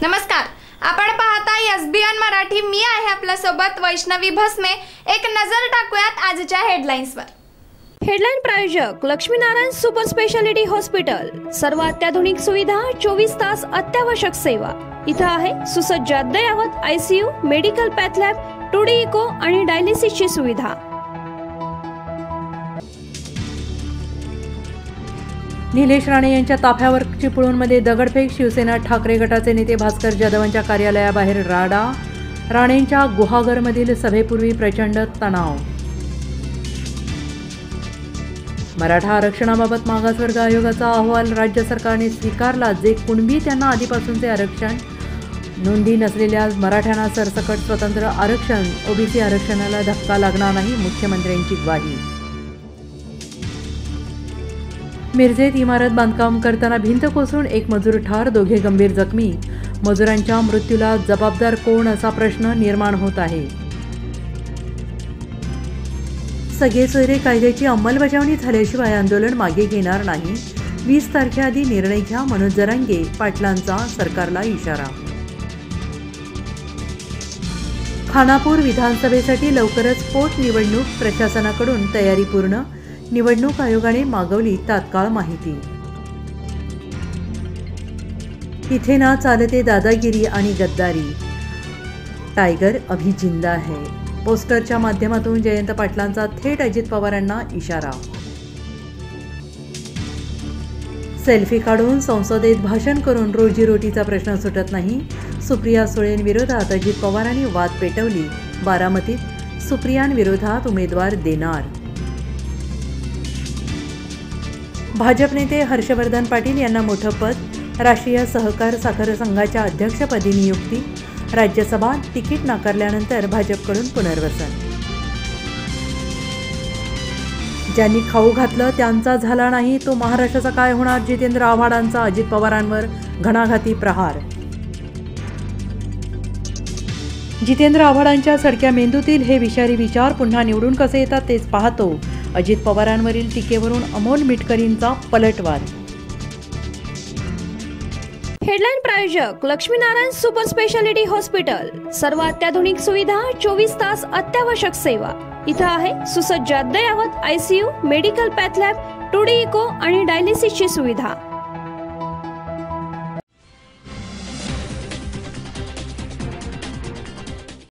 नमस्कार, आपण पाहता एसबीएन मराठी। मी आहे आपल्या सोबत वैष्णवी भस्मे। एक नजर टाकूयात आजच्या हेडलाईन्सवर। हेडलाईन प्रायोजक लक्ष्मीनारायण सुपर स्पेशालिटी हॉस्पिटल। सर्व अत्याधुनिक सुविधा, 24 तास अत्यावश्यक सेवा। इथं आहे सुसज्ज अद्ययावत ICU, medical path lab, 2D echo आणि डायलिसिसची सुविधा। निलेश राणे यांच्या ताफ्यावर चिपळूणमध्ये दगडफेक। शिवसेना ठाकरे गटाचे नेते भास्कर जाधवांच्या कार्यालयाबाहेर राडा। राणेंच्या गुहागरमधील सभेपूर्वी प्रचंड तणाव। मराठा आरक्षणाबाबत मागासवर्ग आयोगाचा अहवाल राज्य सरकारने स्वीकारला। जे कुणबी त्यांना आधीपासूनचे आरक्षण, नोंदी नसलेल्या मराठ्यांना सरसकट स्वतंत्र आरक्षण। ओबीसी आरक्षणाला धक्का लागणार नाही, मुख्यमंत्र्यांची ग्वाही। मिरजेत इमारत बांधकाम करताना भिंत कोसळून एक मजूर ठार, दोघे गंभीर जखमी। मजुरांच्या मृत्यूला जबाबदार कोण असा प्रश्न निर्माण होत आहे। सगळे सोयरे कायद्याची अंमलबजावणी झाल्याशिवाय आंदोलन मागे घेणार नाही। 20 तारखेआधी निर्णय घ्या, मनोज जरांगे पाटलांचा सरकारला इशारा। खानापूर विधानसभेसाठी लवकरच पोटनिवडणूक, प्रशासनाकडून तयारी पूर्ण। निवडणूक आयोगाने मागवली तात्काळ माहिती। इथे ना चालते दादागिरी आणि गद्दारी, टायगर अभी जिंदा है। पोस्टरच्या माध्यमातून जयंत पाटलांचा थेट अजित पवारांना इशारा। सेल्फी काढून संसदेत भाषण करून रोजीरोटीचा प्रश्न सुटत नाही। सुप्रिया सुळेंविरोधात अजित पवारांनी वाद पेटवली। बारामतीत सुप्रियांविरोधात उमेदवार देणार। भाजप नेते हर्षवर्धन पाटील यांना मोठं पद, राष्ट्रीय सहकार साखर संघाच्या अध्यक्षपदी नियुक्ती। राज्यसभा तिकीट नाकारल्यानंतर भाजपकडून पुनर्वसन। ज्यांनी खाऊ घातलं त्यांचा झाला नाही तो महाराष्ट्राचा काय होणार? जितेंद्र आव्हाडांचा अजित पवारांवर घणाघाती प्रहार। जितेंद्र आव्हाडांच्या सडक्या मेंदूतील हे विषारी विचार पुन्हा निवडून कसे येतात तेच पाहतो। अजित पवारांवरील टीकेवरून अमोल मिटकरींचा पलटवार। हेडलाईन प्रायोजक लक्ष्मीनारायण सुपर स्पेशालिटी हॉस्पिटल। सर्व अत्याधुनिक सुविधा, 24 तास अत्यावश्यक सेवा। इथं आहे सुसज्ज अद्ययावत ICU, medical path lab, 2D echo आणि डायलिसिसची सुविधा।